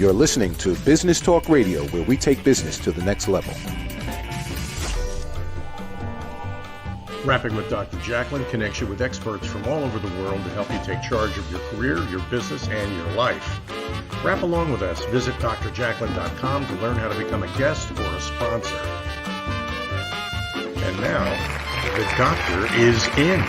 You're listening to Business Talk Radio, where we take business to the next level. Rapping with Dr. Jacalyn connects you with experts from all over the world to help you take charge of your career, your business, and your life. Rap along with us. Visit drjacalyn.com to learn how to become a guest or a sponsor. And now, the doctor is in.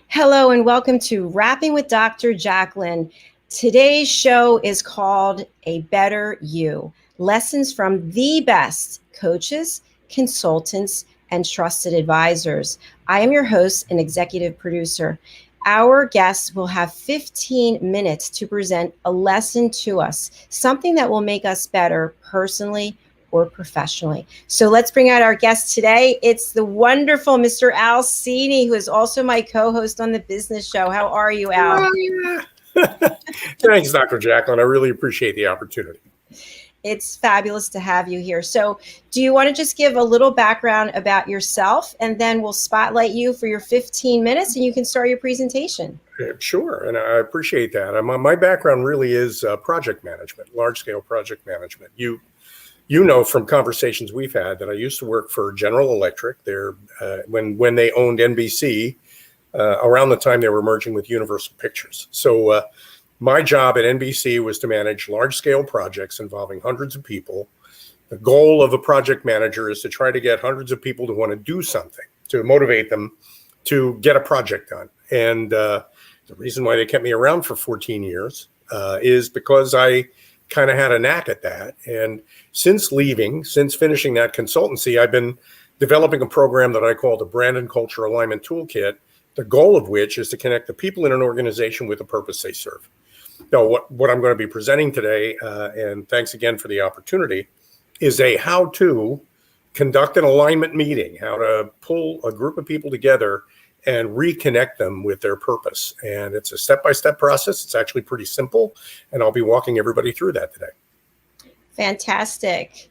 Hello and welcome to Rapping with Dr. Jacalyn. Today's show is called A Better You, lessons from the best coaches, consultants, and trusted advisors. I am your host and executive producer. Our guests will have 15 minutes to present a lesson to us, something that will make us better personally or professionally. So let's bring out our guest today. It's the wonderful Mr. Al Cini, who is also my co-host on the business show. How are you, Al? Thanks, Dr. Jacalyn. I really appreciate the opportunity. It's fabulous to have you here. So do you want to just give a little background about yourself, and then we'll spotlight you for your 15 minutes and you can start your presentation? Sure, and I appreciate that. My background really is project management, large-scale project management. You know from conversations we've had that I used to work for General Electric there when they owned NBC, around the time they were merging with Universal Pictures. So my job at NBC was to manage large-scale projects involving hundreds of people. The goal of a project manager is to try to get hundreds of people to want to do something, to motivate them to get a project done. And the reason why they kept me around for 14 years is because I kind of had a knack at that. And since finishing that consultancy, I've been developing a program that I call the Brand and Culture Alignment Toolkit, the goal of which is to connect the people in an organization with the purpose they serve. Now, what I'm going to be presenting today, and thanks again for the opportunity, is a how to conduct an alignment meeting, how to pull a group of people together and reconnect them with their purpose. And it's a step-by-step process. It's actually pretty simple, and I'll be walking everybody through that today. Fantastic.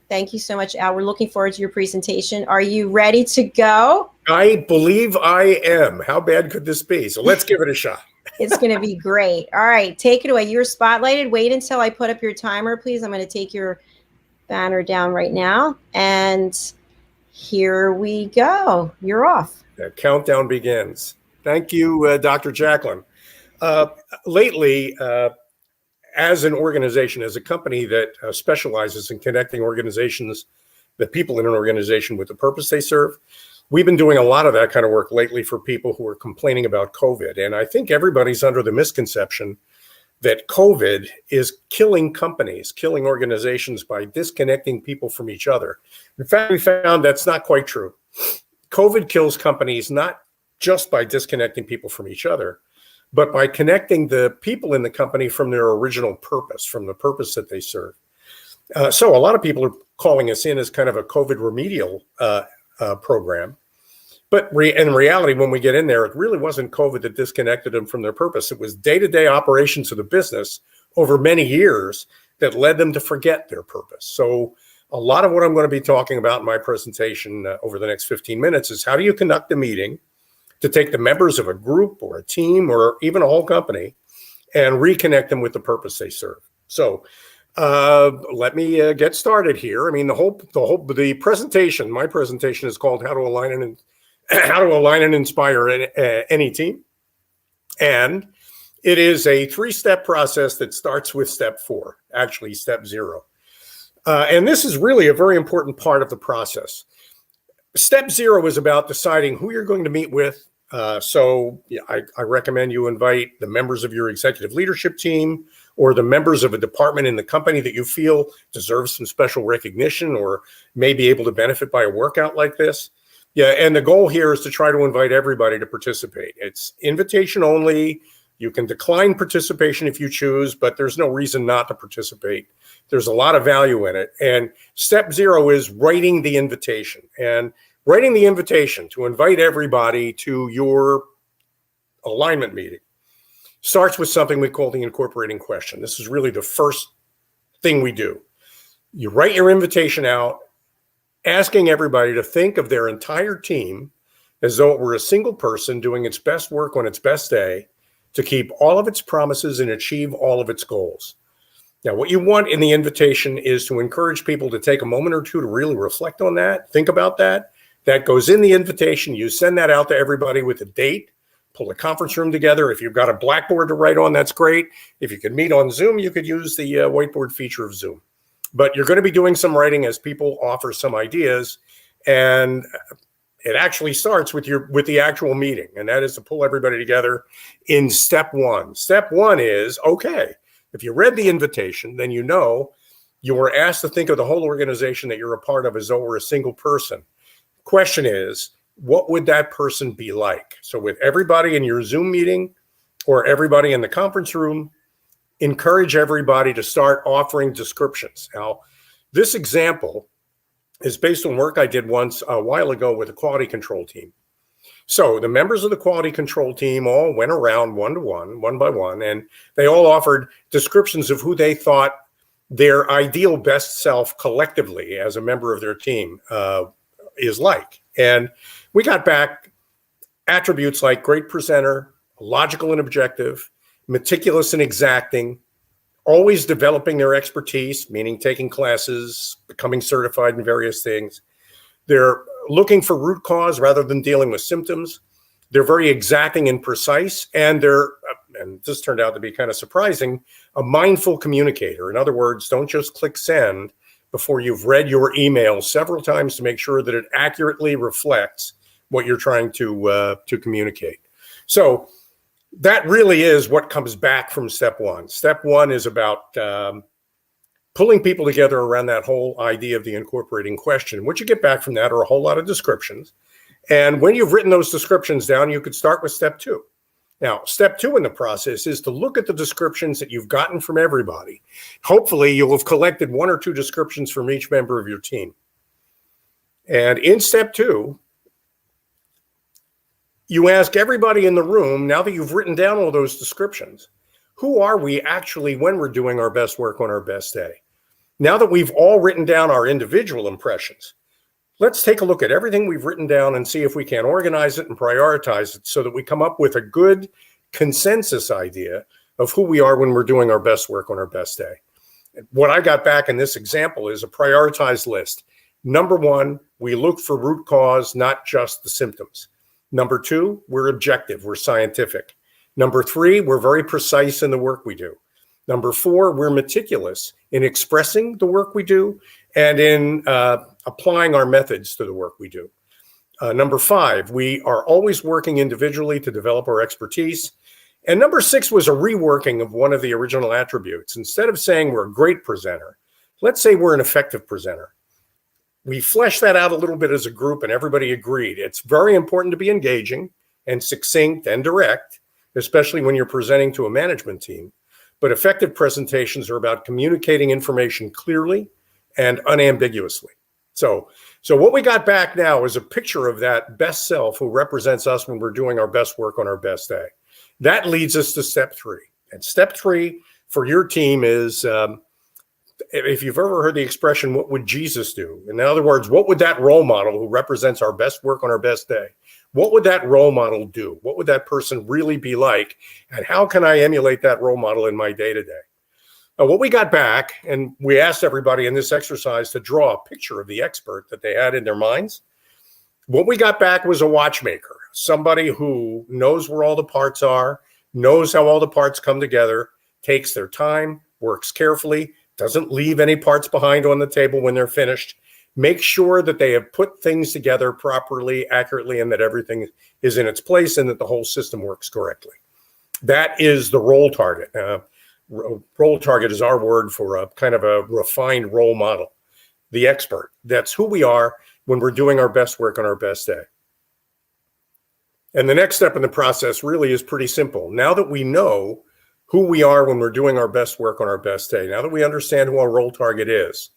Thank you so much, Al. We're looking forward to your presentation. Are you ready to go? I believe I am. How bad could this be? So let's give it a shot. It's going to be great. All right, take it away. You're spotlighted. Wait until I put up your timer, please. I'm going to take your banner down right now. And here we go. You're off. The countdown begins. Thank you, Dr. Jacalyn. Lately, as an organization, as a company that specializes in connecting organizations, the people in an organization with the purpose they serve, we've been doing a lot of that kind of work lately for people who are complaining about COVID. And I think everybody's under the misconception that COVID is killing companies, killing organizations by disconnecting people from each other. In fact, we found that's not quite true. COVID kills companies not just by disconnecting people from each other, but by connecting the people in the company from their original purpose, from the purpose that they serve. So a lot of people are calling us in as kind of a COVID remedial program. But in reality, when we get in there, it really wasn't COVID that disconnected them from their purpose. It was day-to-day operations of the business over many years that led them to forget their purpose. So a lot of what I'm going to be talking about in my presentation over the next 15 minutes is how do you conduct a meeting to take the members of a group or a team or even a whole company and reconnect them with the purpose they serve. So let me get started here. I mean, the presentation, my presentation is called How to Align and Inspire Any Team. And it is a 3-step process that starts with step 4, actually step 0. And this is really a very important part of the process. Step 0 is about deciding who you're going to meet with. I recommend you invite the members of your executive leadership team or the members of a department in the company that you feel deserves some special recognition or may be able to benefit by a workout like this. Yeah, and the goal here is to try to invite everybody to participate. It's invitation only. You can decline participation if you choose, but there's no reason not to participate. There's a lot of value in it. And step 0 is writing the invitation. And writing the invitation to invite everybody to your alignment meeting starts with something we call the incorporating question. This is really the first thing we do. You write your invitation out. asking everybody to think of their entire team as though it were a single person doing its best work on its best day to keep all of its promises and achieve all of its goals. Now, what you want in the invitation is to encourage people to take a moment or two to really reflect on that, think about that. That goes in the invitation. You send that out to everybody with a date, pull a conference room together. If you've got a blackboard to write on, that's great. If you could meet on Zoom, you could use the whiteboard feature of Zoom. But you're going to be doing some writing as people offer some ideas, and it actually starts with the actual meeting, and that is to pull everybody together in step one. Step one is, okay, if you read the invitation, then you know you were asked to think of the whole organization that you're a part of as though we're a single person. Question is, what would that person be like? So with everybody in your Zoom meeting or everybody in the conference room, encourage everybody to start offering descriptions. Now, this example is based on work I did once a while ago with a quality control team. So the members of the quality control team all went around one-to-one, one by one, and they all offered descriptions of who they thought their ideal best self collectively as a member of their team is like. And we got back attributes like great presenter, logical and objective, meticulous and exacting, always developing their expertise, meaning taking classes, becoming certified in various things. They're looking for root cause rather than dealing with symptoms. They're very exacting and precise, and and this turned out to be kind of surprising, a mindful communicator. In other words, don't just click send before you've read your email several times to make sure that it accurately reflects what you're trying to communicate. So that really is what comes back from step one. Step one is about pulling people together around that whole idea of the incorporating question. What you get back from that are a whole lot of descriptions. And when you've written those descriptions down, you could start with step two. Now, step two in the process is to look at the descriptions that you've gotten from everybody. Hopefully, you'll have collected one or two descriptions from each member of your team. And in step two, you ask everybody in the room, now that you've written down all those descriptions, who are we actually when we're doing our best work on our best day? Now that we've all written down our individual impressions, let's take a look at everything we've written down and see if we can organize it and prioritize it so that we come up with a good consensus idea of who we are when we're doing our best work on our best day. What I got back in this example is a prioritized list. Number one, we look for root cause, not just the symptoms. Number two, we're objective, we're scientific. Number three, we're very precise in the work we do. Number four, we're meticulous in expressing the work we do and in applying our methods to the work we do. Number five, we are always working individually to develop our expertise. And number six was a reworking of one of the original attributes. Instead of saying we're a great presenter, let's say we're an effective presenter. We fleshed that out a little bit as a group and everybody agreed. It's very important to be engaging and succinct and direct, especially when you're presenting to a management team. But effective presentations are about communicating information clearly and unambiguously. So what we got back now is a picture of that best self who represents us when we're doing our best work on our best day. That leads us to step three. And step three for your team is, if you've ever heard the expression, what would Jesus do? In other words, what would that role model who represents our best work on our best day, what would that role model do? What would that person really be like? And how can I emulate that role model in my day-to-day? What we got back, and we asked everybody in this exercise to draw a picture of the expert that they had in their minds. What we got back was a watchmaker, somebody who knows where all the parts are, knows how all the parts come together, takes their time, works carefully, doesn't leave any parts behind on the table when they're finished, make sure that they have put things together properly, accurately, and that everything is in its place and that the whole system works correctly. That is the role target. Role target is our word for a kind of a refined role model, the expert. That's who we are when we're doing our best work on our best day. And the next step in the process really is pretty simple. Now that we know who we are when we're doing our best work on our best day, now that we understand who our role target is,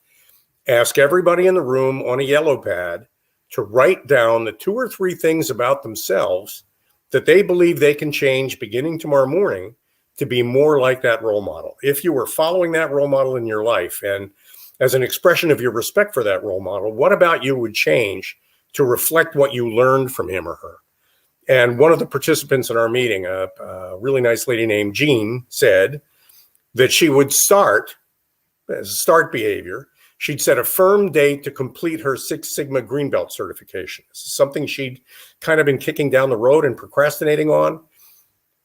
ask everybody in the room on a yellow pad to write down the 2 or 3 things about themselves that they believe they can change beginning tomorrow morning to be more like that role model. If you were following that role model in your life, and as an expression of your respect for that role model, what about you would change to reflect what you learned from him or her? And one of the participants in our meeting, a really nice lady named Jean, said that she would start, as a start behavior, she'd set a firm date to complete her Six Sigma Green Belt certification. This is something she'd kind of been kicking down the road and procrastinating on.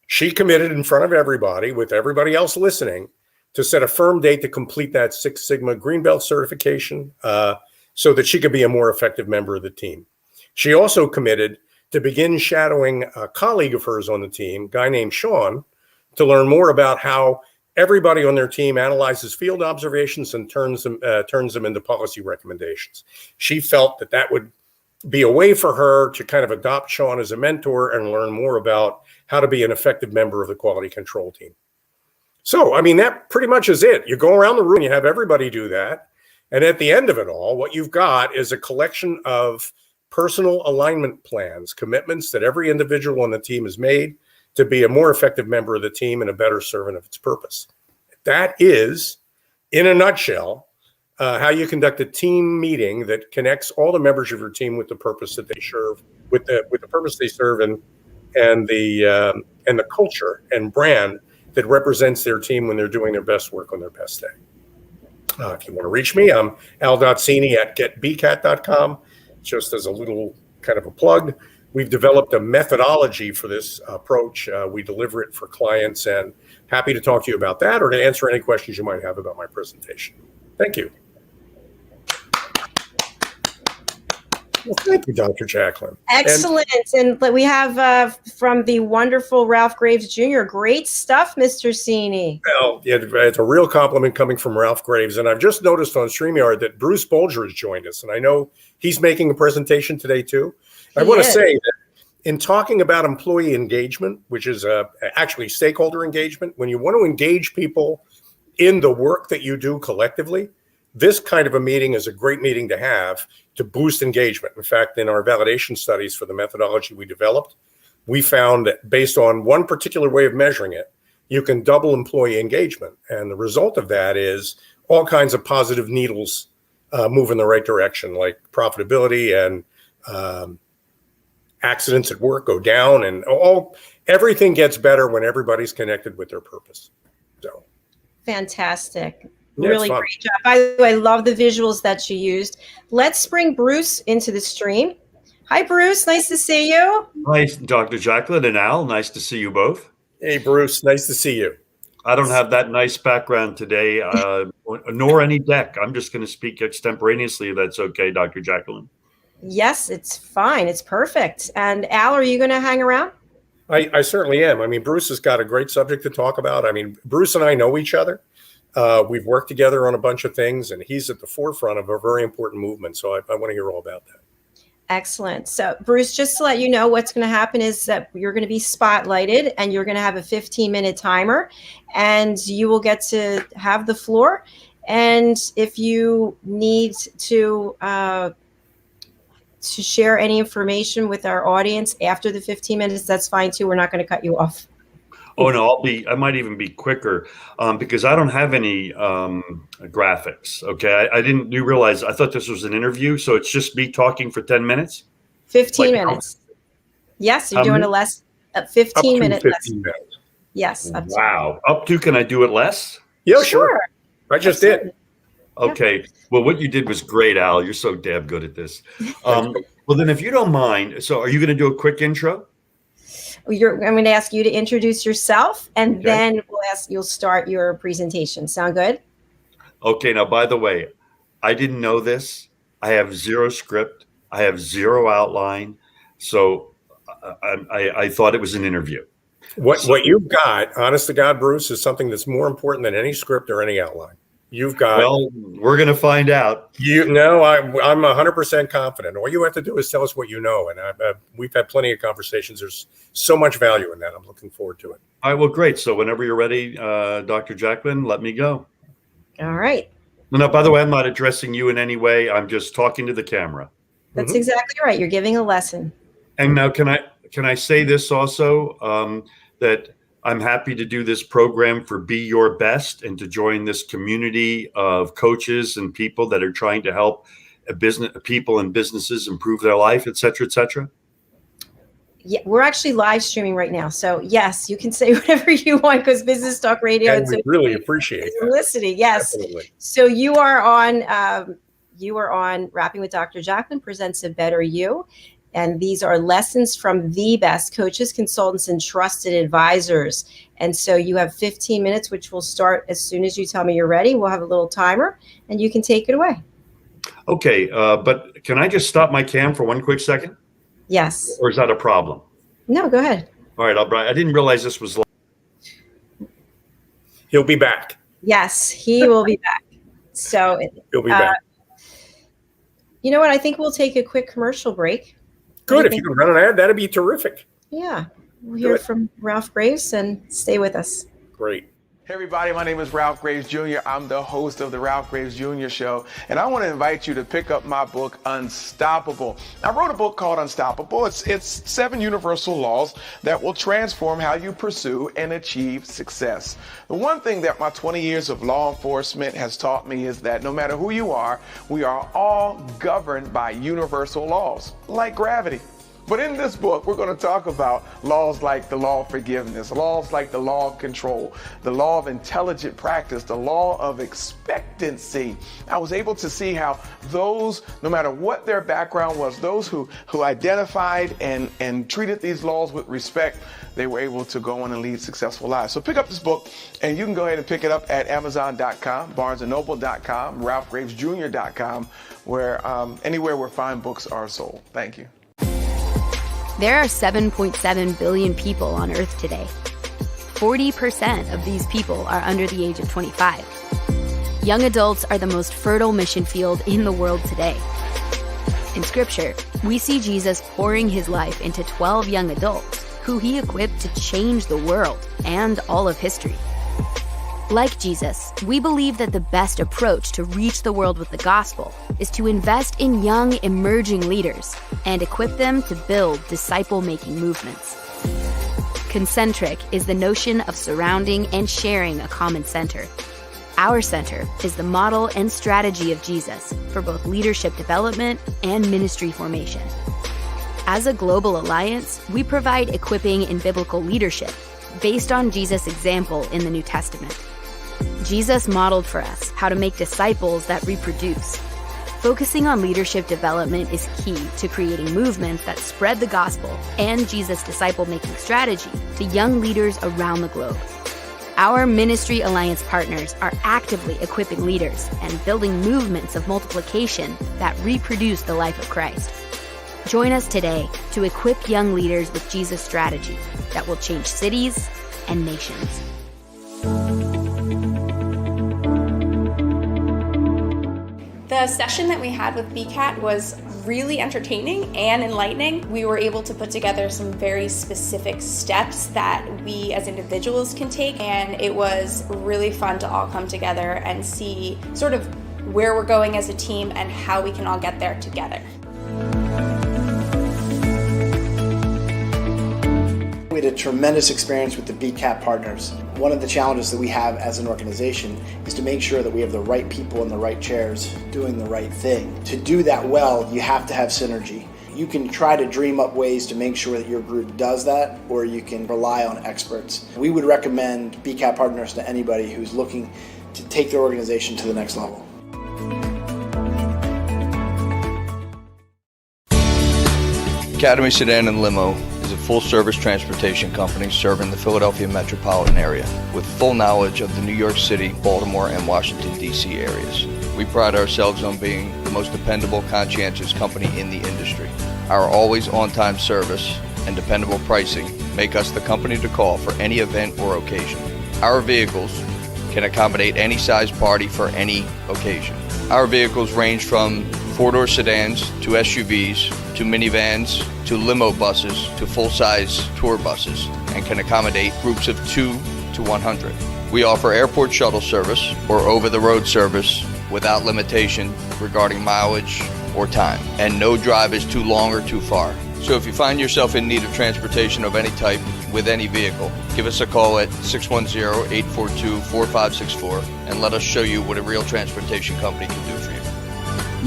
She committed in front of everybody, with everybody else listening, to set a firm date to complete that Six Sigma Green Belt certification so that she could be a more effective member of the team. She also committed to begin shadowing a colleague of hers on the team, a guy named Sean, to learn more about how everybody on their team analyzes field observations and turns them into policy recommendations. She felt that that would be a way for her to kind of adopt Sean as a mentor and learn more about how to be an effective member of the quality control team. So, I mean, that pretty much is it. You go around the room, you have everybody do that. And at the end of it all, what you've got is a collection of personal alignment plans, commitments that every individual on the team has made to be a more effective member of the team and a better servant of its purpose. That is, in a nutshell, how you conduct a team meeting that connects all the members of your team with the purpose that they serve, with the purpose they serve, and the culture and brand that represents their team when they're doing their best work on their best day. If you want to reach me, I'm al.cini@getbcat.com. Just as a little kind of a plug, we've developed a methodology for this approach. We deliver it for clients, and happy to talk to you about that or to answer any questions you might have about my presentation. Thank you. Well, thank you, Dr. Jacalyn. Excellent. And we have from the wonderful Ralph Graves Jr. Great stuff, Mr. Cini. Well, it's a real compliment coming from Ralph Graves. And I've just noticed on StreamYard that Bruce Bolger has joined us. And I know he's making a presentation today, too. I want to say that in talking about employee engagement, which is actually stakeholder engagement, when you want to engage people in the work that you do collectively, this kind of a meeting is a great meeting to have to boost engagement. In fact, in our validation studies for the methodology we developed, we found that based on one particular way of measuring it, you can double employee engagement. And the result of that is all kinds of positive needles move in the right direction, like profitability and accidents at work go down, and everything gets better when everybody's connected with their purpose. So fantastic. Yeah, really great job. By the way, I love the visuals that you used. Let's bring Bruce into the stream. Hi, Bruce. Nice to see you. Hi, Dr. Jacalyn and Al. Nice to see you both. Hey, Bruce. Nice to see you. I don't have that nice background today, nor any deck. I'm just going to speak extemporaneously. That's okay, Dr. Jacalyn. Yes, it's fine. It's perfect. And Al, are you going to hang around? I certainly am. I mean, Bruce has got a great subject to talk about. I mean, Bruce and I know each other. We've worked together on a bunch of things, and he's at the forefront of a very important movement. So I want to hear all about that. Excellent. So, Bruce, just to let you know, what's going to happen is that you're going to be spotlighted, and you're going to have a 15-minute timer, and you will get to have the floor. And if you need to share any information with our audience after the 15 minutes, that's fine too. We're not going to cut you off. Oh, no, I might even be quicker because I don't have any graphics. Okay. I didn't realize, I thought this was an interview. So it's just me talking for 10 minutes. 15 minutes. Yes. You're doing a 15 minute lesson. Minutes. Yes. Wow. Up to, can I do it less? Yeah, sure. I just did. Okay. Well, what you did was great, Al. You're so damn good at this. Well, then if you don't mind, so are you going to do a quick intro? I'm going to ask you to introduce yourself, and then you'll start your presentation. Sound good? Okay. Now, by the way, I didn't know this. I have zero script. I have zero outline. So I thought it was an interview. What you've got, honest to God, Bruce, is something that's more important than any script or any outline. You've got. Well, we're going to find out. I'm 100% confident. All you have to do is tell us what you know, and we've had plenty of conversations. There's so much value in that. I'm looking forward to it. All right. Well, great. So whenever you're ready, Dr. Jacalyn, let me go. All right. No, by the way, I'm not addressing you in any way. I'm just talking to the camera. That's exactly right. You're giving a lesson. And now, can I say this also? That I'm happy to do this program for Be Your Best and to join this community of coaches and people that are trying to help people and businesses improve their life, et cetera, et cetera. Yeah, we're actually live streaming right now. So yes, you can say whatever you want because Business Talk Radio. And we really appreciate it. Listening. Yes. Definitely. So you are on Rapping with Dr. Jacalyn presents A Better You. And these are lessons from the best coaches, consultants, and trusted advisors. And so you have 15 minutes, which will start as soon as you tell me you're ready. We'll have a little timer and you can take it away. Okay. But can I just stop my cam for one quick second? Yes. Or is that a problem? No, go ahead. All right. I didn't realize this was live. He'll be back. Yes, he will be back. So He'll be back. You know what? I think we'll take a quick commercial break. Good. If you can run an ad, that'd be terrific. Yeah. We'll hear from Ralph Graves and stay with us. Great. Hey everybody, my name is Ralph Graves Jr. I'm the host of the Ralph Graves Jr. Show, and I want to invite you to pick up my book, Unstoppable. I wrote a book called Unstoppable. It's 7 universal laws that will transform how you pursue and achieve success. The one thing that my 20 years of law enforcement has taught me is that no matter who you are, we are all governed by universal laws, like gravity. But in this book, we're going to talk about laws like the law of forgiveness, laws like the law of control, the law of intelligent practice, the law of expectancy. I was able to see how those, no matter what their background was, those who identified and treated these laws with respect, they were able to go on and lead successful lives. So pick up this book, and you can go ahead and pick it up at Amazon.com, BarnesandNoble.com, RalphGravesJr.com, where anywhere where fine books are sold. Thank you. There are 7.7 billion people on Earth today. 40% of these people are under the age of 25. Young adults are the most fertile mission field in the world today. In Scripture, we see Jesus pouring his life into 12 young adults who he equipped to change the world and all of history. Like Jesus, we believe that the best approach to reach the world with the gospel is to invest in young, emerging leaders and equip them to build disciple-making movements. Concentric is the notion of surrounding and sharing a common center. Our center is the model and strategy of Jesus for both leadership development and ministry formation. As a global alliance, we provide equipping in biblical leadership based on Jesus' example in the New Testament. Jesus modeled for us how to make disciples that reproduce. Focusing on leadership development is key to creating movements that spread the gospel and Jesus' disciple-making strategy to young leaders around the globe. Our Ministry Alliance partners are actively equipping leaders and building movements of multiplication that reproduce the life of Christ. Join us today to equip young leaders with Jesus' strategy that will change cities and nations. The session that we had with BCAT was really entertaining and enlightening. We were able to put together some very specific steps that we as individuals can take, and it was really fun to all come together and see sort of where we're going as a team and how we can all get there together. We had a tremendous experience with the BCAP partners. One of the challenges that we have as an organization is to make sure that we have the right people in the right chairs doing the right thing. To do that well, you have to have synergy. You can try to dream up ways to make sure that your group does that, or you can rely on experts. We would recommend BCAP partners to anybody who's looking to take their organization to the next level. Academy Sedan and Limo is a full-service transportation company serving the Philadelphia metropolitan area with full knowledge of the New York City, Baltimore, and Washington, D.C. areas. We pride ourselves on being the most dependable, conscientious company in the industry. Our always on-time service and dependable pricing make us the company to call for any event or occasion. Our vehicles can accommodate any size party for any occasion. Our vehicles range from four-door sedans to SUVs to minivans to limo buses to full-size tour buses and can accommodate groups of 2 to 100. We offer airport shuttle service or over-the-road service without limitation regarding mileage or time, and no drive is too long or too far. So if you find yourself in need of transportation of any type with any vehicle, give us a call at 610-842-4564 and let us show you what a real transportation company can do for you.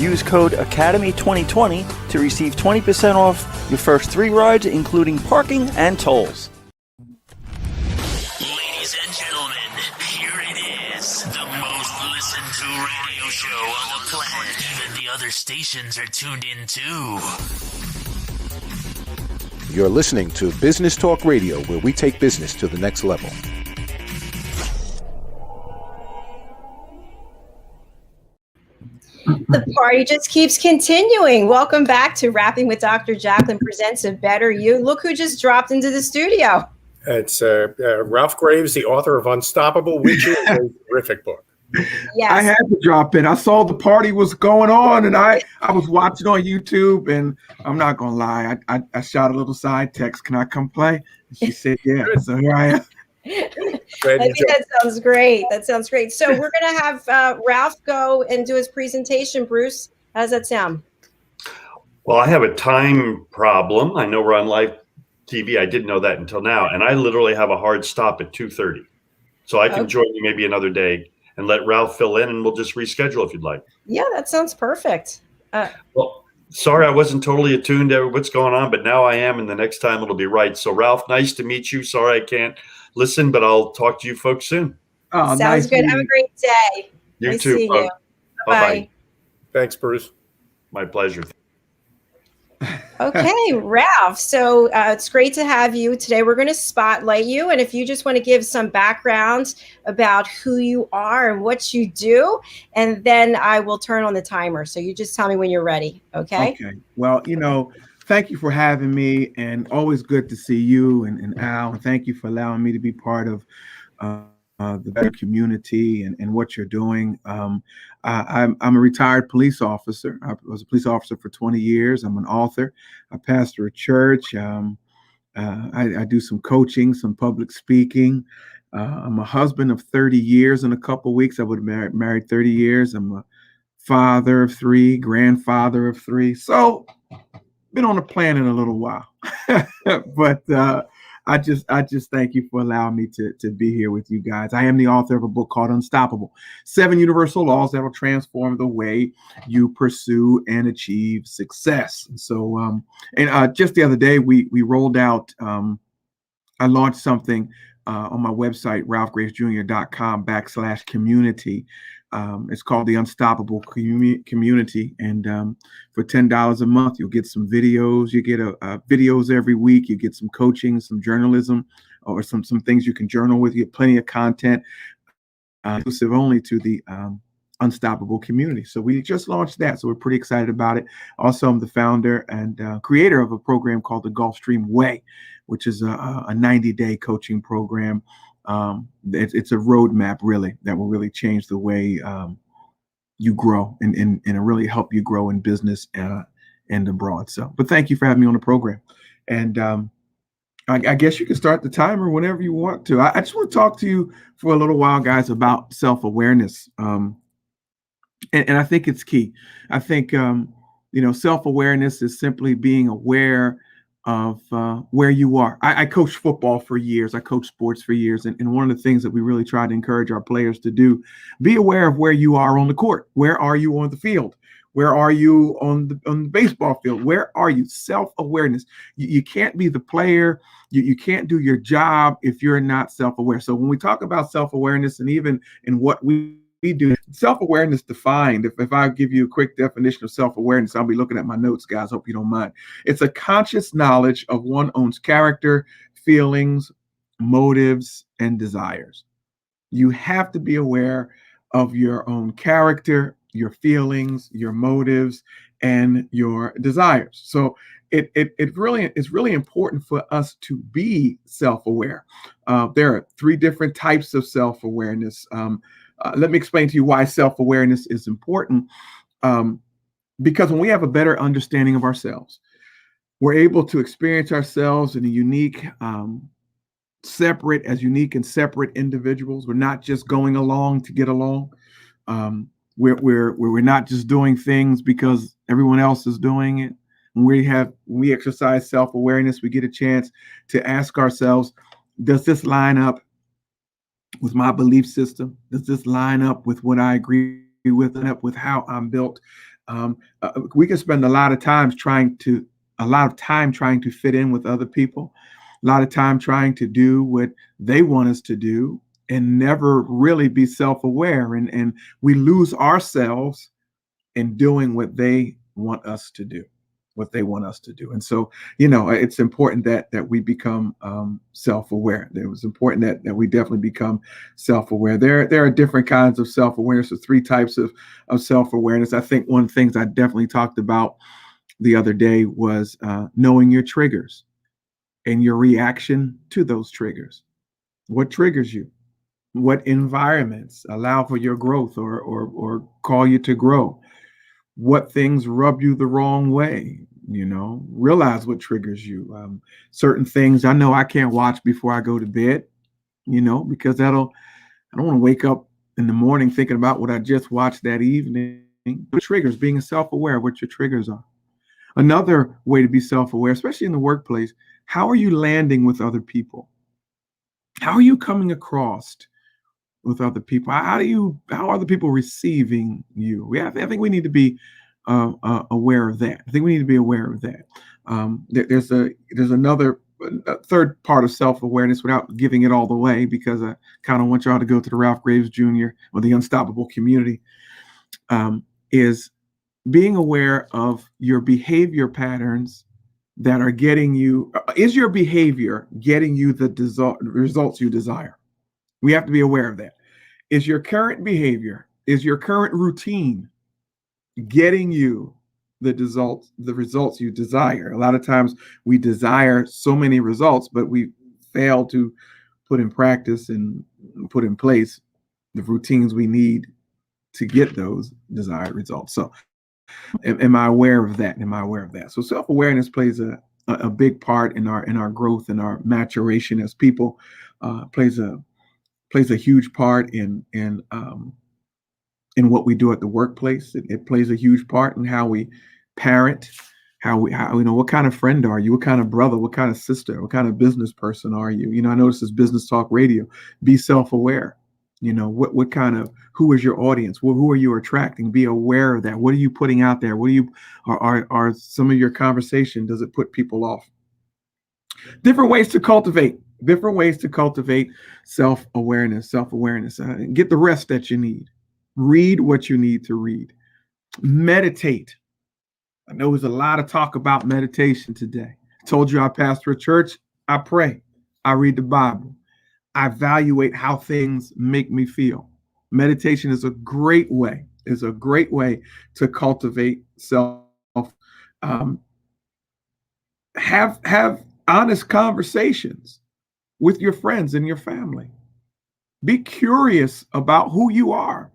Use code ACADEMY2020 to receive 20% off your first 3 rides, including parking and tolls. Ladies and gentlemen, here it is, the most listened to radio show on the planet. Even the other stations are tuned in too. You're listening to Business Talk Radio, where we take business to the next level. The party just keeps continuing. Welcome back to Rapping with Dr. Jacalyn presents A Better You. Look who just dropped into the studio. It's Ralph Graves, the author of Unstoppable, which is a terrific book. Yes. I had to drop in. I saw the party was going on, and I was watching on YouTube, and I'm not going to lie. I shot a little side text. Can I come play? And she said, yeah. So here I am. I think that sounds great. That sounds great. So we're going to have Ralph go and do his presentation. Bruce, how does that sound? Well, I have a time problem. I know we're on live TV. I didn't know that until now. And I literally have a hard stop at 2:30. So I can join you maybe another day and let Ralph fill in, and we'll just reschedule if you'd like. Yeah, that sounds perfect. Well, sorry, I wasn't totally attuned to what's going on, but now I am, and the next time it'll be right. So, Ralph, nice to meet you. Sorry I can't listen, but I'll talk to you folks soon. Oh, sounds nice good. Have a great day. You nice too. seeing you. Bye-bye. Thanks, Bruce. My pleasure. Okay, Ralph. So it's great to have you today. We're going to spotlight you. And if you just want to give some background about who you are and what you do, and then I will turn on the timer. So you just tell me when you're ready. Okay. Okay. Well, thank you for having me, and always good to see you and Al. And thank you for allowing me to be part of the better community and what you're doing. I'm a retired police officer. I was a police officer for 20 years. I'm an author. I pastor a church. I do some coaching, some public speaking. I'm a husband of 30 years. In a couple of weeks, I would have married 30 years. I'm a father of 3, grandfather of 3. So been on the planet a little while, but I just thank you for allowing me to be here with you guys. I am the author of a book called Unstoppable: 7 Universal Laws That Will Transform the Way You Pursue and Achieve Success. And so, just the other day, we rolled out, I launched something on my website, ralphgravesjr.com/community. It's called the Unstoppable Community. And for $10 a month, you'll get some videos. You get videos every week. You get some coaching, some journalism, or some things you can journal with. You get plenty of content exclusive only to the Unstoppable community. So we just launched that. So we're pretty excited about it. Also, I'm the founder and creator of a program called the Gulfstream Way, which is a 90-day coaching program. It's a roadmap, really, that will really change the way you grow and really help you grow in business and abroad. So, but thank you for having me on the program. And I guess you can start the timer whenever you want to. I just want to talk to you for a little while, guys, about self-awareness. And I think it's key. I think, self-awareness is simply being aware of where you are. I coached football for years. I coached sports for years. And one of the things that we really try to encourage our players to do, be aware of where you are on the court. Where are you on the field? Where are you on the baseball field? Where are you? Self-awareness. You can't be the player. You can't do your job if you're not self-aware. So when we talk about self-awareness, and even in what we do, self-awareness defined, if I give you a quick definition of self-awareness, I'll be looking at my notes, guys. Hope you don't mind. It's a conscious knowledge of one's own character, feelings, motives, and desires. You have to be aware of your own character, your feelings, your motives, and your desires. So it really is really important for us to be self-aware. There are 3 different types of self-awareness. Let me explain to you why self-awareness is important. Because when we have a better understanding of ourselves, we're able to experience ourselves in a unique, unique and separate individuals. We're not just going along to get along. We're not just doing things because everyone else is doing it. When we exercise self-awareness, we get a chance to ask ourselves, does this line up with my belief system? Does this line up with what I agree with, and up with how I'm built? We can spend a lot of time trying to fit in with other people, a lot of time trying to do what they want us to do, and never really be self-aware. And we lose ourselves in doing what they want us to do. And so, it's important that we become self-aware. It was important that we definitely become self-aware. There are different kinds of self-awareness. There's 3 types of self-awareness. I think one of the things I definitely talked about the other day was knowing your triggers and your reaction to those triggers. What triggers you? What environments allow for your growth or call you to grow? What things rub you the wrong way? Realize what triggers you. Certain things I know I can't watch before I go to bed, because I don't want to wake up in the morning thinking about what I just watched that evening. What triggers, being self-aware of what your triggers are. Another way to be self-aware, especially in the workplace, how are you landing with other people? How are you coming across with other people? How are the people receiving you? I think we need to be aware of that. There's another third part of self-awareness, without giving it all the way, because I kind of want y'all to go to the Ralph Graves Jr. or the Unstoppable Community, is being aware of your behavior patterns that are getting you. Is your behavior getting you the results you desire? We have to be aware of that. Is your current behavior, is your current routine getting you the results you desire? A lot of times we desire so many results, but we fail to put in practice and put in place the routines we need to get those desired results. So am I aware of that? So self-awareness plays a big part in our growth and our maturation as people. Plays a huge part in what we do at the workplace. It plays a huge part in how we parent, how what kind of friend are you? What kind of brother? What kind of sister? What kind of business person are you? I know this is Business Talk Radio. Be self-aware. What kind of, who is your audience? Who are you attracting? Be aware of that. What are you putting out there? Are some of your conversation, does it put people off? Different ways to cultivate self-awareness. Get the rest that you need. Read what you need to read. Meditate. I know there's a lot of talk about meditation today. I told you I pastor a church. I pray. I read the Bible. I evaluate how things make me feel. Meditation is a great way. To cultivate self. Have honest conversations with your friends and your family. Be curious about who you are.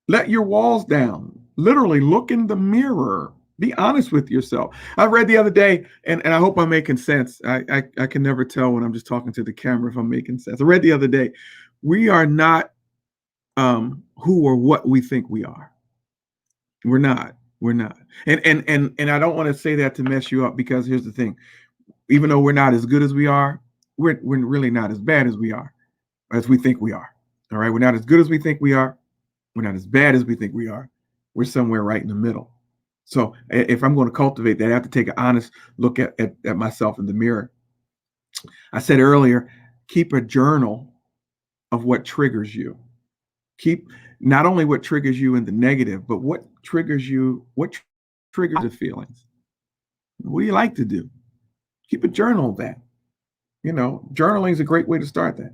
Let your walls down. Literally look in the mirror. Be honest with yourself. I read the other day, and I hope I'm making sense. I can never tell when I'm just talking to the camera if I'm making sense. I read the other day, we are not who or what we think we are. We're not. And I don't want to say that to mess you up, because here's the thing. Even though we're not as good as we are, we're really not as bad as we think we are. All right. We're not as good as we think we are. We're not as bad as we think we are. We're somewhere right in the middle. So if I'm going to cultivate that, I have to take an honest look at myself in the mirror. I said earlier, keep a journal of what triggers you. Keep not only what triggers you in the negative, but what triggers the feelings. What do you like to do? Keep a journal of that. Journaling is a great way to start that.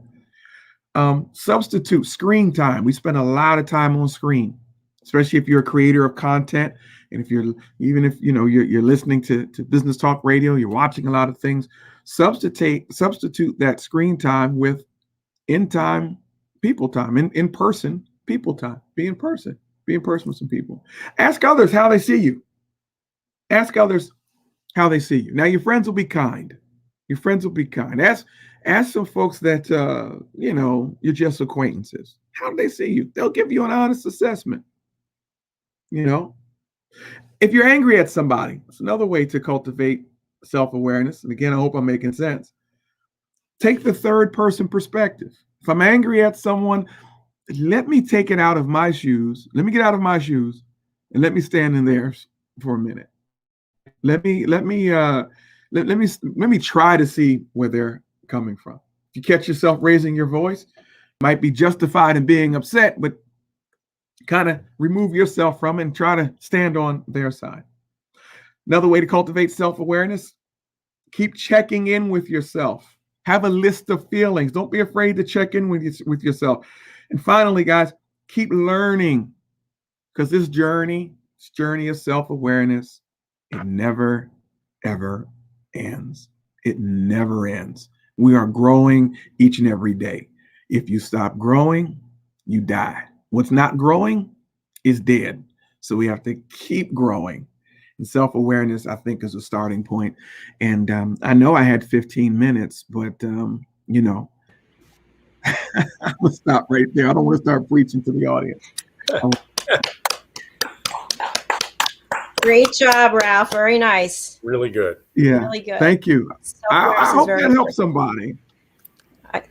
Substitute screen time. We spend a lot of time on screen, especially if you're a creator of content. And if you're listening to Business Talk Radio, you're watching a lot of things. Substitute that screen time with in-time people time, in person people time. Be in person with some people. Ask others how they see you. Now your friends will be kind. Ask some folks that you're just acquaintances. How do they see you? They'll give you an honest assessment. If you're angry at somebody, it's another way to cultivate self-awareness. And again, I hope I'm making sense. Take the third person perspective. If I'm angry at someone, let me take it out of my shoes. Let me get out of my shoes and let me stand in theirs for a minute. Let me try to see where they're coming from. If you catch yourself raising your voice, might be justified in being upset, but kind of remove yourself from it and try to stand on their side. Another way to cultivate self-awareness, keep checking in with yourself. Have a list of feelings. Don't be afraid to check in with yourself. And finally, guys, keep learning, because this journey of self-awareness, it never, ever ends. It never ends. We are growing each and every day. If you stop growing, you die. What's not growing is dead. So we have to keep growing. And self-awareness, I think, is a starting point. And I know I had 15 minutes, but, I'm going to stop right there. I don't want to start preaching to the audience. Great job, Ralph. Very nice. Really good. Yeah. Really good. Thank you. I hope that helps somebody.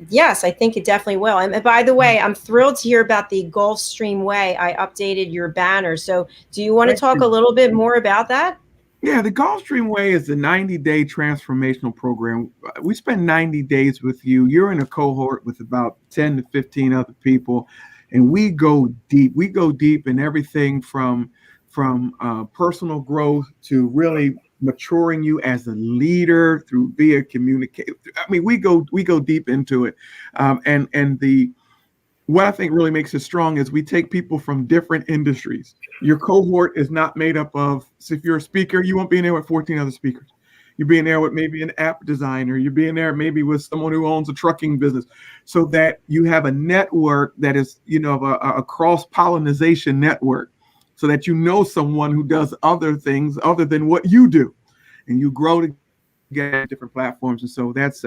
Yes, I think it definitely will. And by the way, I'm thrilled to hear about the Gulfstream Way. I updated your banner. So do you want to talk a little bit more about that? Yeah, the Gulfstream Way is a 90-day transformational program. We spend 90 days with you. You're in a cohort with about 10 to 15 other people, and we go deep. We go deep in everything from personal growth to really maturing you as a leader through via communication. I mean, we go deep into it, and what I think really makes it strong is we take people from different industries. Your cohort is not made up of, so if you're a speaker, you won't be in there with 14 other speakers. You'll be in there with maybe an app designer. You'll be in there maybe with someone who owns a trucking business, so that you have a network that is, a cross-pollination network, so that you know someone who does other things other than what you do, and you grow together different platforms. And so that's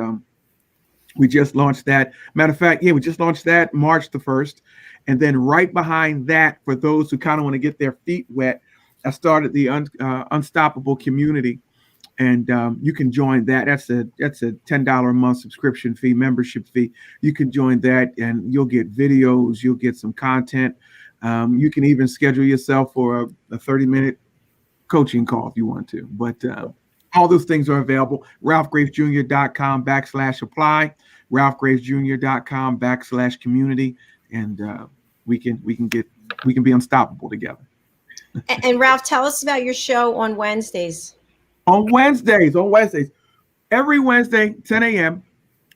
we just launched that. Matter of fact, we just launched that March the 1st. And then right behind that, for those who kind of want to get their feet wet, I started the Unstoppable Community. And you can join that. That's a $10 a month subscription fee, membership fee. You can join that and you'll get videos, you'll get some content. You can even schedule yourself for a 30-minute coaching call if you want to. But all those things are available. RalphGravesJr.com/apply, RalphGravesJr.com/community, and we can be unstoppable together. And Ralph, tell us about your show on Wednesdays. On Wednesdays, every Wednesday, 10 a.m.,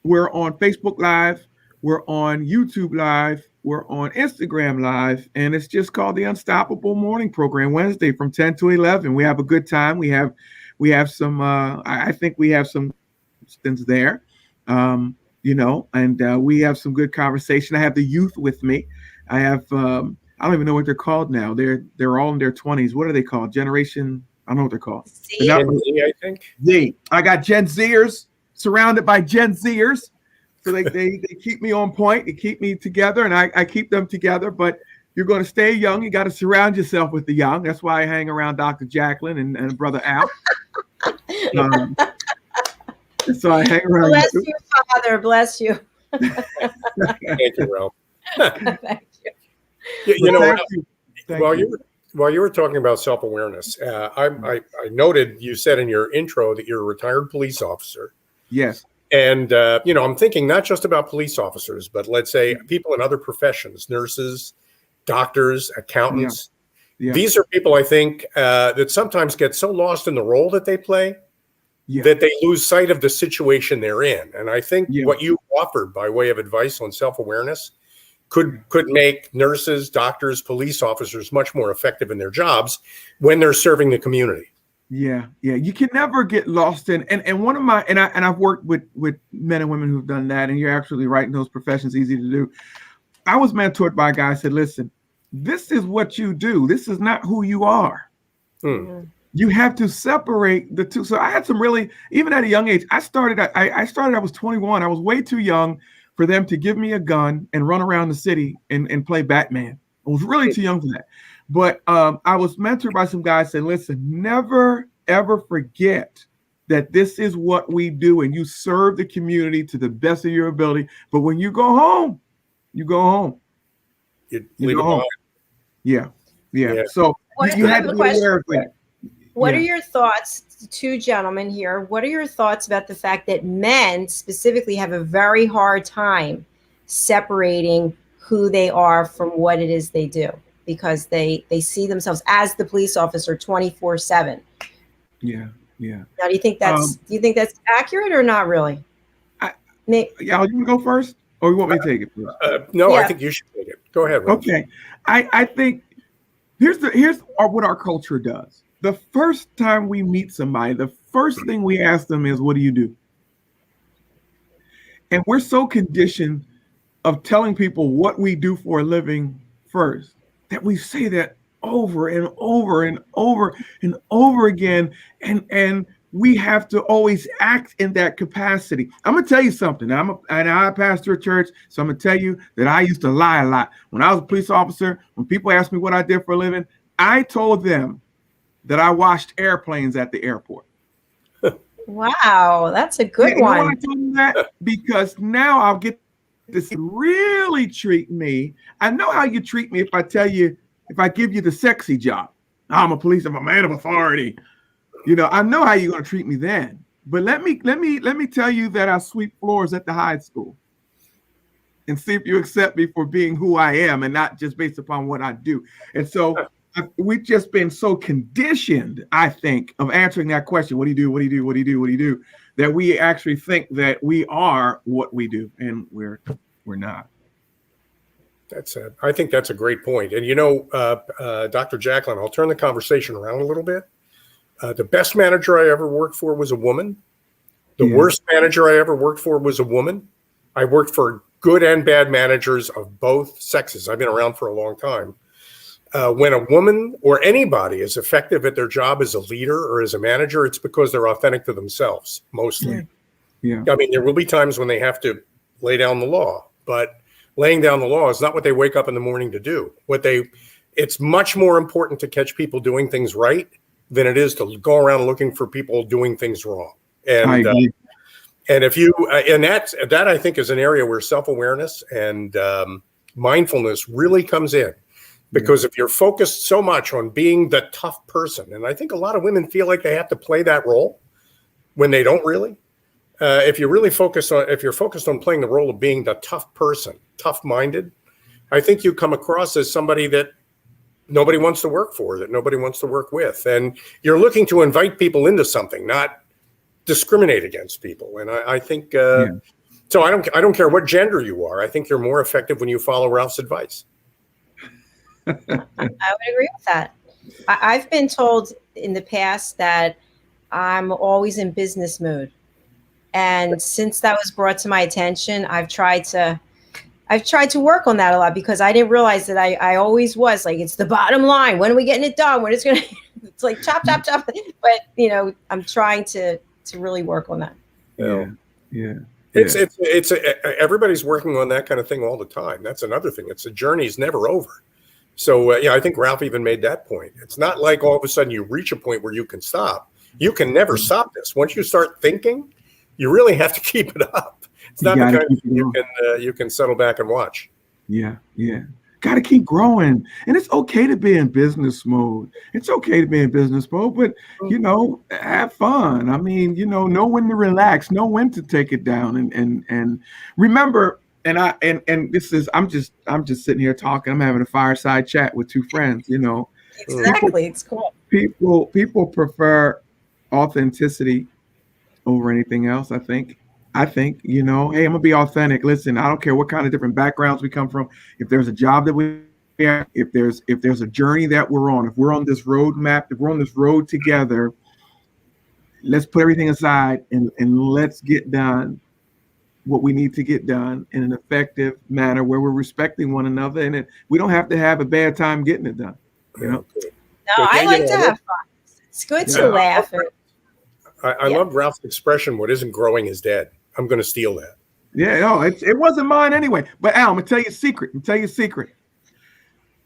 we're on Facebook Live, we're on YouTube Live, we're on Instagram Live, and it's just called the Unstoppable Morning Program. Wednesday from 10 to 11. We have a good time. We have some. I think we have some things there, and we have some good conversation. I have the youth with me. I have. I don't even know what they're called now. They're all in their 20s. What are they called? Generation. I don't know what they're called. Z, I think. Z. I got Gen Zers, surrounded by Gen Zers. So they keep me on point. They keep me together, and I keep them together. But you're going to stay young. You got to surround yourself with the young. That's why I hang around Dr. Jacalyn and Brother Al. So I hang around. Bless you, Father. Bless you. Thank you, Ralph. Thank you. While you were talking about self-awareness, I noted you said in your intro that you're a retired police officer. Yes. And, I'm thinking not just about police officers, but let's say people in other professions, nurses, doctors, accountants. Yeah. These are people, I think, that sometimes get so lost in the role that they play that they lose sight of the situation they're in. And I think what you offered by way of advice on self-awareness could make nurses, doctors, police officers much more effective in their jobs when they're serving the community. Yeah. You can never get lost in, and one of my, and I've worked with men and women who've done that, and you're absolutely right. In those professions, easy to do. I was mentored by a guy who said, listen, this is what you do. This is not who you are. You have to separate the two. So I had some really, even at a young age, I was 21. I was way too young for them to give me a gun and run around the city and play Batman. I was really too young for that. But I was mentored by some guys saying, listen, never, ever forget that this is what we do, and you serve the community to the best of your ability. But when you go home, you go home. You leave it home. behind. Yeah. So you had to be aware of that. What are your thoughts, two gentlemen here? What are your thoughts about the fact that men specifically have a very hard time separating who they are from what it is they do, because they see themselves as the police officer 24/7? Yeah. Now, do you think that's accurate or not really? You want to go first, or you want me to take it first? No, I think you should take it. Go ahead, Ralph. Okay. I think here's what our culture does. The first time we meet somebody, the first thing we ask them is, what do you do? And we're so conditioned of telling people what we do for a living first that we say that over and over and over and over again. And we have to always act in that capacity. I'm going to tell you something. I pastor a church, so I'm going to tell you that I used to lie a lot. When I was a police officer, when people asked me what I did for a living, I told them that I washed airplanes at the airport. Wow, that's a good one. You know why I told them that? Because now I'll get to really treat me. I know how you treat me if I give you the sexy job. I'm a police, I'm a man of authority. I know how you're going to treat me then. But let me tell you that I sweep floors at the high school and see if you accept me for being who I am and not just based upon what I do. And so we've just been so conditioned, I think, of answering that question. What do you do? What do you do? What do you do? What do you do? That we actually think that we are what we do, and we're not. I think that's a great point. And Dr. Jacalyn, I'll turn the conversation around a little bit. The best manager I ever worked for was a woman. The worst manager I ever worked for was a woman. I worked for good and bad managers of both sexes. I've been around for a long time. When a woman or anybody is effective at their job as a leader or as a manager, it's because they're authentic to themselves, mostly. Yeah. I mean, there will be times when they have to lay down the law, but laying down the law is not what they wake up in the morning to do. It's much more important to catch people doing things right than it is to go around looking for people doing things wrong. And I agree. And if you and that I think is an area where self-awareness and mindfulness really comes in. Because if you're focused so much on being the tough person, and I think a lot of women feel like they have to play that role when they don't really. If you're focused on playing the role of being the tough person, tough-minded, I think you come across as somebody that nobody wants to work for, that nobody wants to work with, and you're looking to invite people into something, not discriminate against people. And I think so. I don't care what gender you are. I think you're more effective when you follow Ralph's advice. I would agree with that. I've been told in the past that I'm always in business mood. And since that was brought to my attention, I've tried to work on that a lot, because I didn't realize that I always was like, it's the bottom line. When are we getting it done? When it's like chop, chop, chop. But, I'm trying to really work on that. Yeah. It's everybody's working on that kind of thing all the time. That's another thing. The journey's never over. So, I think Ralph even made that point. It's not like all of a sudden you reach a point where you can stop. You can never stop this. Once you start thinking, you really have to keep it up. It's not the kind of thing you can settle back and watch. Yeah. Got to keep growing. And it's okay to be in business mode. It's okay to be in business mode, but, have fun. I mean, know when to relax, know when to take it down. And remember, and this is, I'm just sitting here talking. I'm having a fireside chat with two friends, Exactly. It's cool. People prefer authenticity over anything else, I think, hey, I'm gonna be authentic. Listen, I don't care what kind of different backgrounds we come from. If there's a job that we have, if there's a journey that we're on, if we're on this road map, if we're on this road together, let's put everything aside and let's get done what we need to get done in an effective manner where we're respecting one another, and we don't have to have a bad time getting it done. No, I like to have fun. It's good to laugh. I love Ralph's expression, what isn't growing is dead. I'm going to steal that. Yeah, no, it wasn't mine anyway. But Al, I'm going to tell you a secret.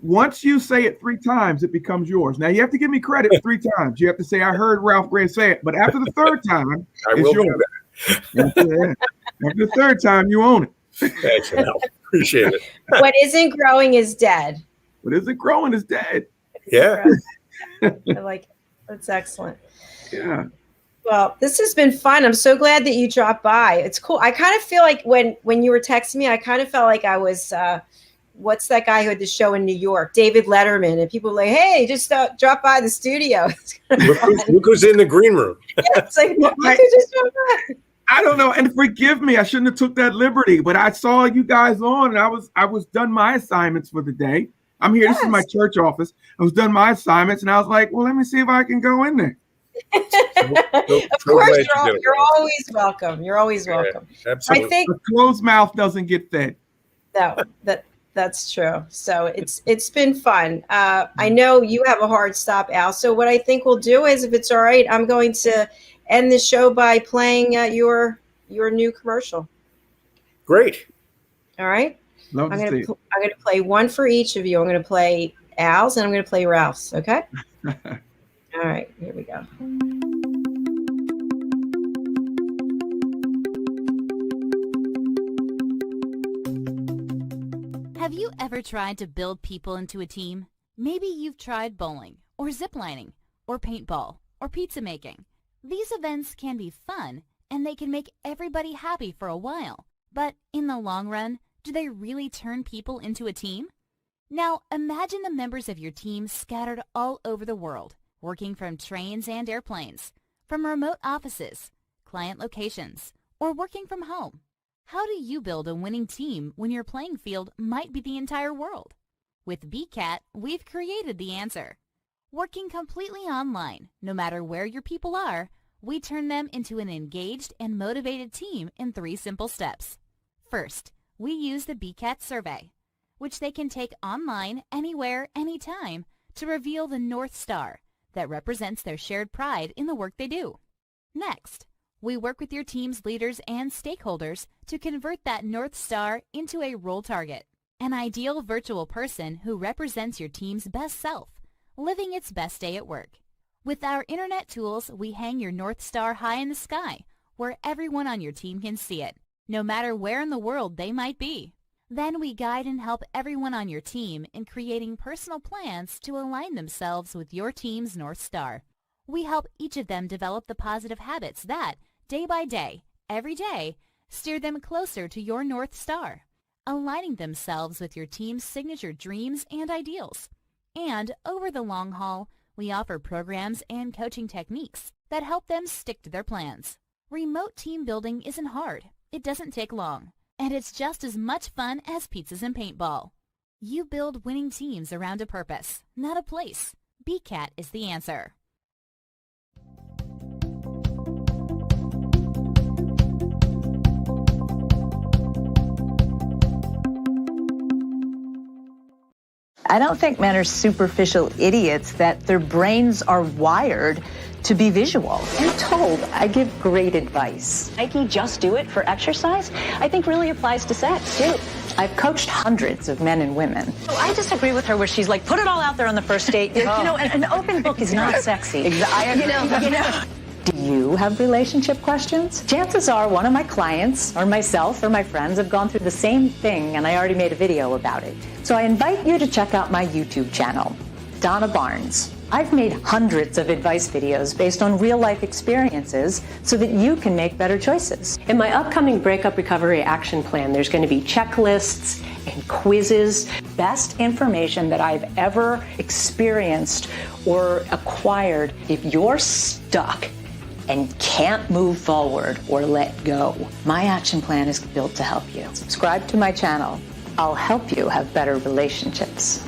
Once you say it 3 times, it becomes yours. Now you have to give me credit 3 times. You have to say, I heard Ralph Gray say it. But after the 3rd time, it's yours. After the 3rd time, you own it. Thanks, Ralph. Appreciate it. What isn't growing is dead. What isn't growing is dead. Yeah. I like it. That's excellent. Yeah. Well, this has been fun. I'm so glad that you dropped by. It's cool. I kind of feel like when you were texting me, I kind of felt like I was, what's that guy who had the show in New York, David Letterman, and people were like, hey, just drop by the studio. Look who's in the green room. Yeah, it's like, just drop by. I don't know, and forgive me, I shouldn't have took that liberty, but I saw you guys on, and I was done my assignments for the day. I'm here. Yes. This is my church office. I was done my assignments, and I was like, well, let me see if I can go in there. Of course, you're always welcome. You're always welcome. Yeah, absolutely. I think a closed mouth doesn't get fed. No, that's true. So it's been fun. I know you have a hard stop, Al. So what I think we'll do is, if it's all right, I'm going to end the show by playing your new commercial. Great. All right. I'm going to play one for each of you. I'm going to play Al's and I'm going to play Ralph's. Okay. All right. Here we go. Have you ever tried to build people into a team? Maybe you've tried bowling, or ziplining, or paintball, or pizza making. These events can be fun, and they can make everybody happy for a while. But in the long run, do they really turn people into a team? Now, imagine the members of your team scattered all over the world, working from trains and airplanes, from remote offices, client locations, or working from home. How do you build a winning team when your playing field might be the entire world? With BCAT, we've created the answer. Working completely online, no matter where your people are, we turn them into an engaged and motivated team in 3 simple steps. First, we use the BCAT survey, which they can take online, anywhere, anytime, to reveal the North Star that represents their shared pride in the work they do. Next, we work with your team's leaders and stakeholders to convert that North Star into a role target, an ideal virtual person who represents your team's best self, living its best day at work. With our internet tools, we hang your North Star high in the sky, where everyone on your team can see it, no matter where in the world they might be. Then we guide and help everyone on your team in creating personal plans to align themselves with your team's North Star. We help each of them develop the positive habits that, day by day, every day, steer them closer to your North Star, aligning themselves with your team's signature dreams and ideals. And over the long haul, we offer programs and coaching techniques that help them stick to their plans. Remote team building isn't hard. It doesn't take long. And it's just as much fun as pizzas and paintball. You build winning teams around a purpose, not a place. BCAT is the answer. I don't think men are superficial idiots, that their brains are wired to be visual. I'm told I give great advice. Nike Just Do It for exercise, I think really applies to sex, too. I've coached hundreds of men and women. So I disagree with her where she's like, put it all out there on the first date. You know, an open book is not sexy. Exactly. You know. Do you have relationship questions? Chances are one of my clients, or myself, or my friends have gone through the same thing, and I already made a video about it. So I invite you to check out my YouTube channel, Donna Barnes. I've made hundreds of advice videos based on real-life experiences so that you can make better choices. In my upcoming Breakup Recovery Action Plan, there's going to be checklists and quizzes. Best information that I've ever experienced or acquired. If you're stuck and can't move forward or let go, my action plan is built to help you. Subscribe to my channel. I'll help you have better relationships.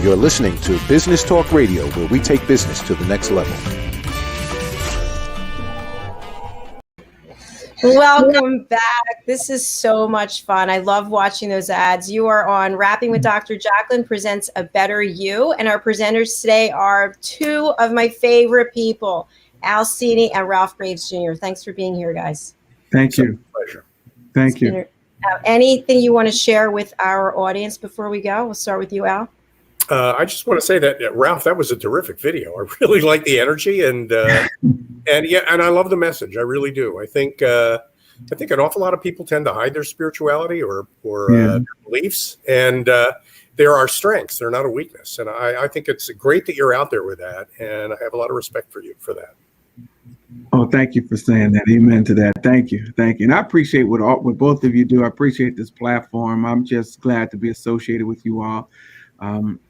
You're listening to Business Talk Radio, where we take business to the next level. Welcome back. This is so much fun. I love watching those ads. You are on Rapping with Dr. Jacalyn presents A Better You, and our presenters today are two of my favorite people, Al Cini and Ralph Graves Jr. Thanks for being here, guys. Thank you. Pleasure. Thank you. Anything you want to share with our audience before we go? We'll start with you, Al. I just want to say that Ralph, that was a terrific video. I really like the energy and I love the message. I really do. I think an awful lot of people tend to hide their spirituality or their beliefs, and they're our strengths. They're not a weakness. And I think it's great that you're out there with that, and I have a lot of respect for you for that. Oh, thank you for saying that. Amen to that. Thank you. Thank you. And I appreciate what both of you do. I appreciate this platform. I'm just glad to be associated with you all.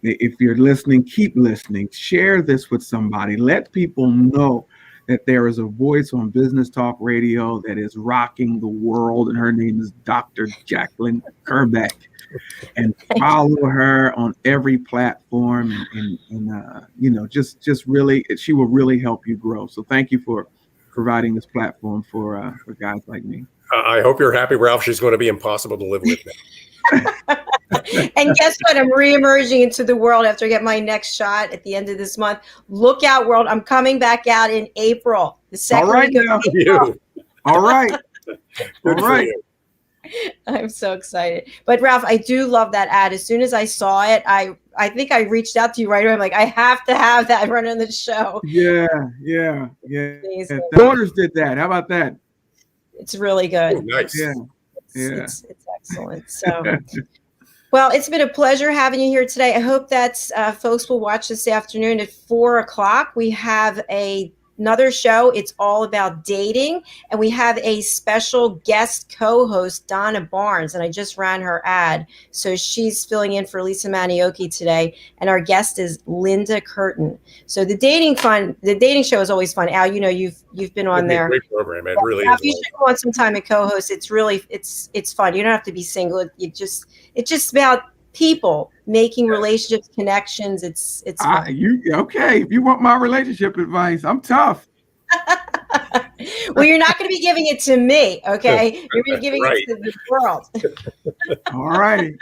If you're listening, keep listening. Share this with somebody. Let people know that there is a voice on Business Talk Radio that is rocking the world, and her name is Dr. Jacalyn Kerbeck. And follow her on every platform, and just really, she will really help you grow. So thank you for providing this platform for guys like me. I hope you're happy, Ralph. She's going to be impossible to live with now. And guess what? I'm reemerging into the world after I get my next shot at the end of this month. Look out, world. I'm coming back out in April. The second week of April. All right. All right. I'm so excited. But Ralph, I do love that ad. As soon as I saw it, I think I reached out to you right away. I'm like, I have to have that running the show. Yeah. The daughters did that. How about that? It's really good. Oh, nice. Yeah. It's excellent. So, well, it's been a pleasure having you here today. I hope that folks will watch this afternoon at 4:00. We have another show. It's all about dating, and we have a special guest co-host, Donna Barnes, and I just ran her ad, so she's filling in for Lisa Manioki today, and our guest is Linda Curtin. So the dating show is always fun. Al, you've been on there. Great program. It really Al, is. you should go on some time and co-host. It's really it's fun. You don't have to be single. It's just about people making relationships, connections. It's fun. Okay? If you want my relationship advice, I'm tough. Well, you're not going to be giving it to me, okay? You're going to be giving it to the world. All right.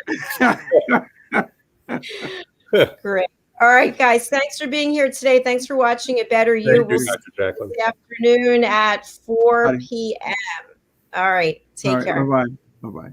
Great. All right, guys. Thanks for being here today. Thanks for watching A Better You. Thank you, Dr. Jacalyn. This afternoon at 4 p.m. All right. Take care. Bye-bye. Bye-bye.